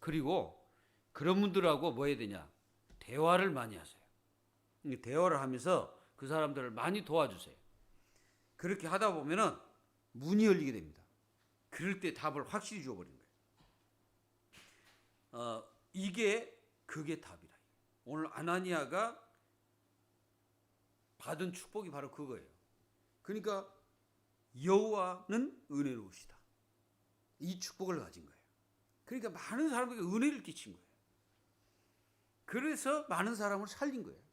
그리고 그런 분들하고 뭐 해야 되냐? 대화를 많이 하세요. 대화를 하면서 그 사람들을 많이 도와주세요. 그렇게 하다 보면은 문이 열리게 됩니다. 그럴 때 답을 확실히 줘버리는 거예요. 그게 답이라. 오늘 아나니아가 받은 축복이 바로 그거예요. 그러니까 여호와는 은혜로우시다. 이 축복을 가진 거예요. 그러니까 많은 사람에게 은혜를 끼친 거예요. 그래서 많은 사람을 살린 거예요.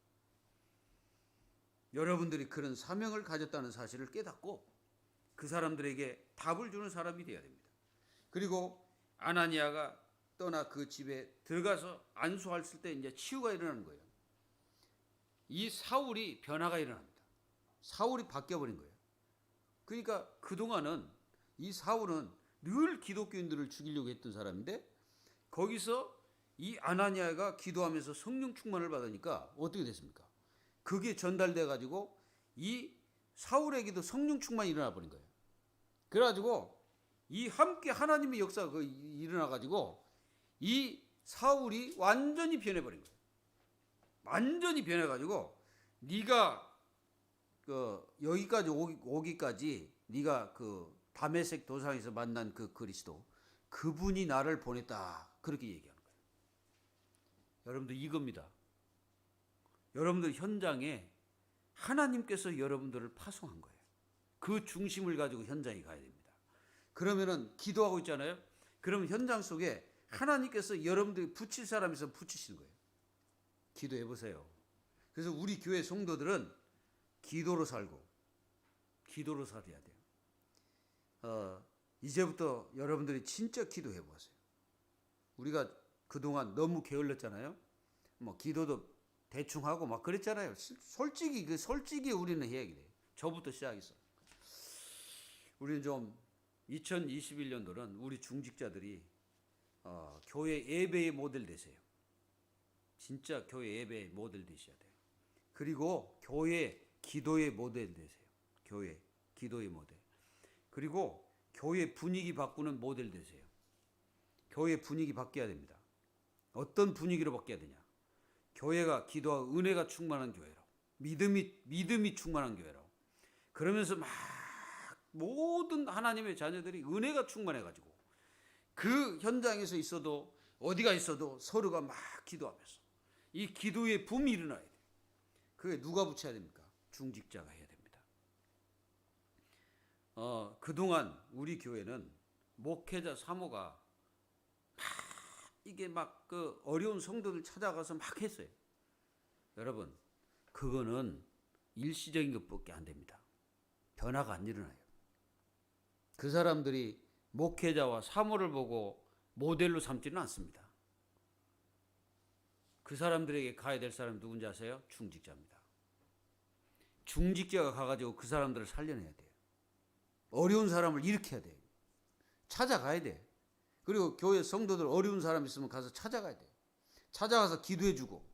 여러분들이 그런 사명을 가졌다는 사실을 깨닫고 그 사람들에게 답을 주는 사람이 되어야 됩니다. 그리고 아나니아가 떠나 그 집에 들어가서 안수했을 때 이제 치유가 일어나는 거예요. 이 사울이 변화가 일어납니다. 사울이 바뀌어버린 거예요. 그러니까 그동안은 이 사울은 늘 기독교인들을 죽이려고 했던 사람인데 거기서 이 아나니아가 기도하면서 성령 충만을 받으니까 어떻게 됐습니까? 그게 전달돼 가지고 이 사울에게도 성령 충만이 일어나 버린 거예요. 그래가지고 이 함께 하나님의 역사가 일어나 가지고 이 사울이 완전히 변해버린 거예요. 완전히 변해가지고 네가 여기까지 오기까지 네가 그 다메섹 도상에서 만난 그 그리스도 그분이 나를 보냈다 그렇게 얘기하는 거예요. 여러분들 이겁니다. 여러분들 현장에 하나님께서 여러분들을 파송한 거예요. 그 중심을 가지고 현장에 가야 됩니다. 그러면은 기도하고 있잖아요. 그러면 현장 속에 하나님께서 여러분들이 붙일 사람이 있으면 붙이시는 거예요. 기도해 보세요. 그래서 우리 교회 성도들은 기도로 살고 기도로 살아야 돼요. 이제부터 여러분들이 진짜 기도해 보세요. 우리가 그동안 너무 게을렀잖아요. 뭐 기도도 대충 하고 막 그랬잖아요. 솔직히 우리는 해야 돼요. 저부터 시작해서. 우리는 좀 2021년도는 우리 중직자들이 교회 예배의 모델 되세요. 진짜 교회 예배의 모델 되셔야 돼요. 그리고 교회 기도의 모델 되세요. 교회 기도의 모델. 그리고 교회 분위기 바꾸는 모델 되세요. 교회 분위기 바뀌어야 됩니다. 어떤 분위기로 바뀌어야 되냐? 교회가 기도와 은혜가 충만한 교회로, 믿음이 충만한 교회로. 그러면서 막 모든 하나님의 자녀들이 은혜가 충만해가지고 그 현장에서 있어도 어디가 있어도 서로가 막 기도하면서 이 기도의 붐이 일어나야 돼요. 그게 누가 붙여야 됩니까? 중직자가 해야 됩니다. 그동안 우리 교회는 목회자 사모가 이게 막 그 어려운 성도들 찾아가서 막 했어요. 여러분, 그거는 일시적인 것밖에 안 됩니다. 변화가 안 일어나요. 그 사람들이 목회자와 사모를 보고 모델로 삼지는 않습니다. 그 사람들에게 가야 될 사람이 누군지 아세요? 중직자입니다. 중직자가 가가지고 그 사람들을 살려내야 돼요. 어려운 사람을 일으켜야 돼요. 찾아가야 돼. 그리고 교회 성도들 어려운 사람 있으면 가서 찾아가야 돼. 찾아가서 기도해주고,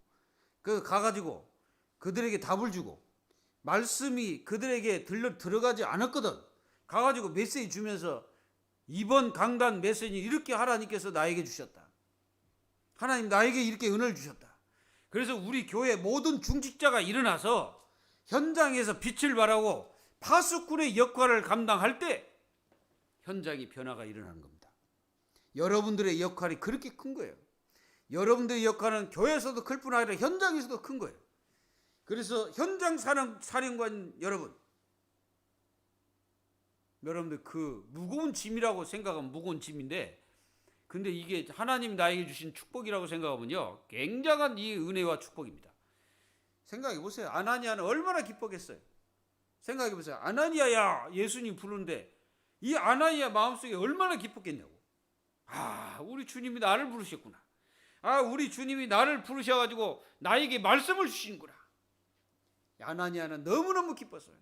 가가지고 그들에게 답을 주고, 말씀이 그들에게 들어가지 않았거든. 가가지고 메시지 주면서 이번 강단 메시지 이렇게 하나님께서 나에게 주셨다. 하나님 나에게 이렇게 은혜를 주셨다. 그래서 우리 교회 모든 중직자가 일어나서 현장에서 빛을 발하고 파수꾼의 역할을 감당할 때 현장이 변화가 일어나는 겁니다. 여러분들의 역할이 그렇게 큰 거예요. 여러분들의 역할은 교회에서도 클 뿐 아니라 현장에서도 큰 거예요. 그래서 현장 사령관 여러분들 그 무거운 짐이라고 생각하면 무거운 짐인데, 근데 이게 하나님 나에게 주신 축복이라고 생각하면요, 굉장한 이 은혜와 축복입니다. 생각해 보세요. 아나니아는 얼마나 기뻤겠어요. 생각해 보세요. 아나니아야 예수님 부르는데 이 아나니아 마음속에 얼마나 기뻤겠냐고. 아, 우리 주님이 나를 부르셨구나. 아, 우리 주님이 나를 부르셔가지고 나에게 말씀을 주시는구나. 아나니아는 너무너무 기뻤어요.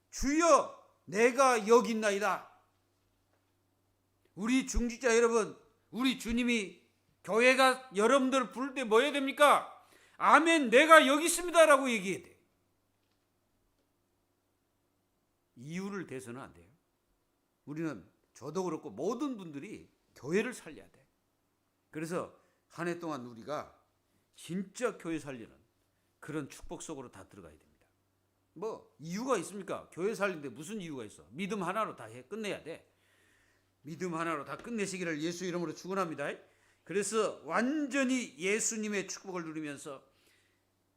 주여, 내가 여기 있나이다. 우리 중직자 여러분, 우리 주님이 교회가 여러분들 부를 때 뭐 해야 됩니까? 아멘, 내가 여기 있습니다 라고 얘기해야 돼. 이유를 대서는 안 돼요. 우리는, 저도 그렇고 모든 분들이 교회를 살려야 돼. 그래서 한 해 동안 우리가 진짜 교회 살리는 그런 축복 속으로 다 들어가야 됩니다. 뭐 이유가 있습니까? 교회 살리는데 무슨 이유가 있어? 믿음 하나로 다 끝내야 돼. 믿음 하나로 다 끝내시기를 예수 이름으로 축원합니다. 그래서 완전히 예수님의 축복을 누리면서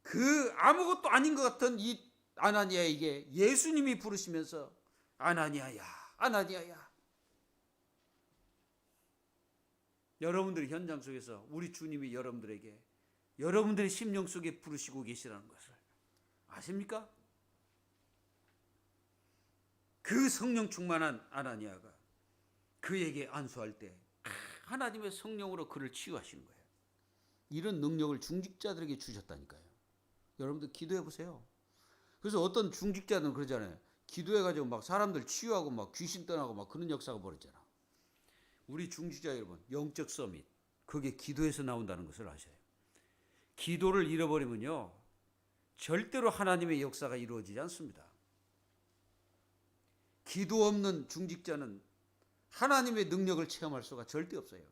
그 아무것도 아닌 것 같은 이 아나니아에게 예수님이 부르시면서 아나니아야, 아나니아야. 여러분들의 현장 속에서 우리 주님이 여러분들에게 여러분들의 심령 속에 부르시고 계시라는 것을 아십니까? 그 성령 충만한 아나니아가 그에게 안수할 때 하나님의 성령으로 그를 치유하시는 거예요. 이런 능력을 중직자들에게 주셨다니까요. 여러분들 기도해 보세요. 그래서 어떤 중직자들은 그러잖아요. 기도해가지고 막 사람들 치유하고 막 귀신 떠나고 막 그런 역사가 벌어지잖아. 우리 중직자 여러분, 영적 서밋, 그게 기도에서 나온다는 것을 아셔요. 기도를 잃어버리면요, 절대로 하나님의 역사가 이루어지지 않습니다. 기도 없는 중직자는 하나님의 능력을 체험할 수가 절대 없어요.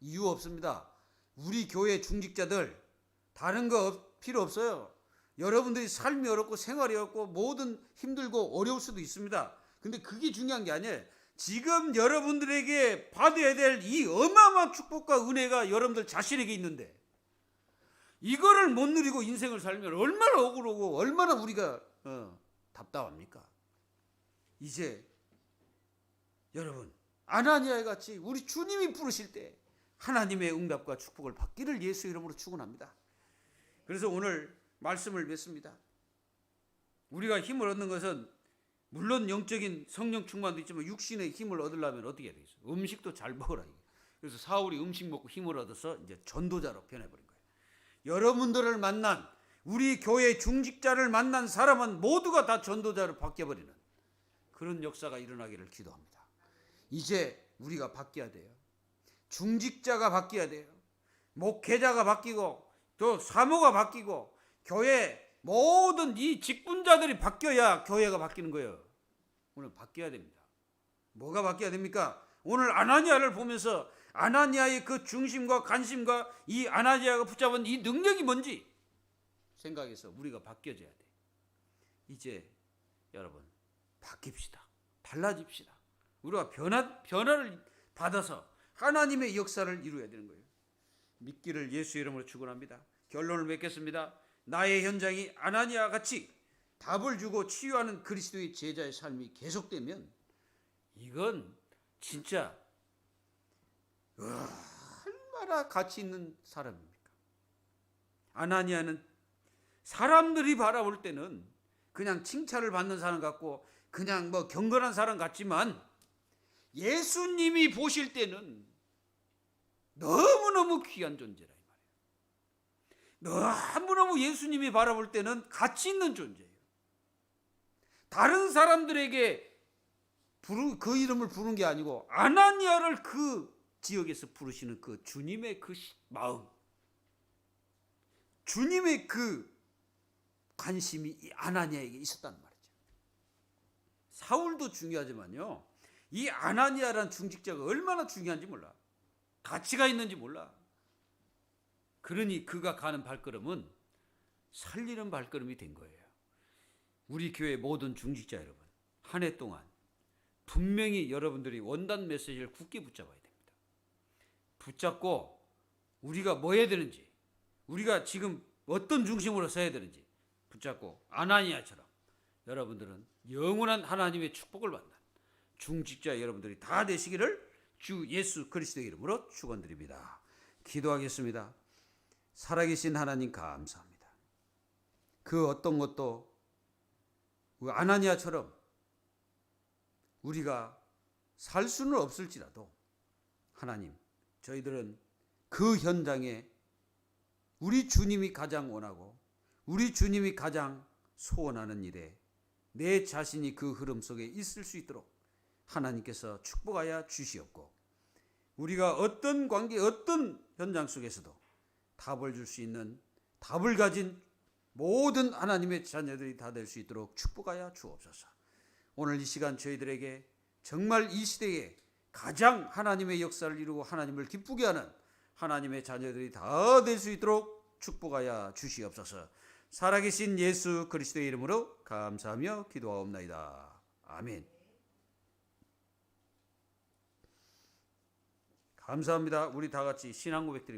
이유 없습니다. 우리 교회 중직자들 다른 거 필요 없어요. 여러분들이 삶이 어렵고 생활이 어렵고 모든 힘들고 어려울 수도 있습니다. 근데 그게 중요한 게 아니에요. 지금 여러분들에게 받아야 될 이 어마어마한 축복과 은혜가 여러분들 자신에게 있는데 이거를 못 누리고 인생을 살면 얼마나 억울하고 얼마나 우리가 답답합니까? 이제 여러분, 아나니아와 같이 우리 주님이 부르실 때 하나님의 응답과 축복을 받기를 예수 이름으로 축원합니다. 그래서 오늘 말씀을 맺습니다. 우리가 힘을 얻는 것은 물론 영적인 성령 충만도 있지만 육신의 힘을 얻으려면 어떻게 해야 되겠어요? 음식도 잘 먹으라. 그래서 사울이 음식 먹고 힘을 얻어서 이제 전도자로 변해버린 거예요. 여러분들을 만난, 우리 교회 중직자를 만난 사람은 모두가 다 전도자로 바뀌어버리는 그런 역사가 일어나기를 기도합니다. 이제 우리가 바뀌어야 돼요. 중직자가 바뀌어야 돼요. 목회자가 바뀌고 또 사모가 바뀌고 교회 모든 이 직분자들이 바뀌어야 교회가 바뀌는 거예요. 오늘 바뀌어야 됩니다. 뭐가 바뀌어야 됩니까? 오늘 아나니아를 보면서 아나니아의 그 중심과 관심과 이 아나니아가 붙잡은 이 능력이 뭔지 생각해서 우리가 바뀌어져야 돼. 이제 여러분 바뀝시다. 달라집시다. 우리가 변화를 받아서 하나님의 역사를 이루어야 되는 거예요. 믿기를 예수 이름으로 축원합니다. 결론을 맺겠습니다. 나의 현장이 아나니아와 같이 답을 주고 치유하는 그리스도의 제자의 삶이 계속되면 이건 진짜 얼마나 가치 있는 사람입니까? 아나니아는 사람들이 바라볼 때는 그냥 칭찬을 받는 사람 같고 그냥 뭐 경건한 사람 같지만 예수님이 보실 때는 너무너무 귀한 존재라 이 말이에요. 너무너무 예수님이 바라볼 때는 가치 있는 존재예요. 다른 사람들에게 그 이름을 부르는 게 아니고 아나니아를 그 지역에서 부르시는 그 주님의 그 마음, 주님의 그 관심이 이 아나니아에게 있었단 말이죠. 사울도 중요하지만요, 이 아나니아라는 중직자가 얼마나 중요한지 몰라. 가치가 있는지 몰라. 그러니 그가 가는 발걸음은 살리는 발걸음이 된 거예요. 우리 교회 모든 중직자 여러분, 한 해 동안 분명히 여러분들이 원단 메시지를 굳게 붙잡아야 됩니다. 붙잡고 우리가 뭐 해야 되는지, 우리가 지금 어떤 중심으로 서야 되는지 붙잡고 아나니아처럼 여러분들은 영원한 하나님의 축복을 받는 중직자 여러분들이 다 되시기를 주 예수 그리스도의 이름으로 축원드립니다. 기도하겠습니다. 살아계신 하나님 감사합니다. 그 어떤 것도 아나니아처럼 우리가 살 수는 없을지라도 하나님, 저희들은 그 현장에 우리 주님이 가장 원하고 우리 주님이 가장 소원하는 일에 내 자신이 그 흐름 속에 있을 수 있도록 하나님께서 축복하여 주시옵고, 우리가 어떤 관계, 어떤 현장 속에서도 답을 줄 수 있는, 답을 가진 모든 하나님의 자녀들이 다 될 수 있도록 축복하여 주옵소서. 오늘 이 시간 저희들에게 정말 이 시대에 가장 하나님의 역사를 이루고 하나님을 기쁘게 하는 하나님의 자녀들이 다 될 수 있도록 축복하여 주시옵소서. 살아계신 예수 그리스도의 이름으로 감사하며 기도하옵나이다. 아멘. 감사합니다. 우리 다 같이 신앙 고백 드립니다.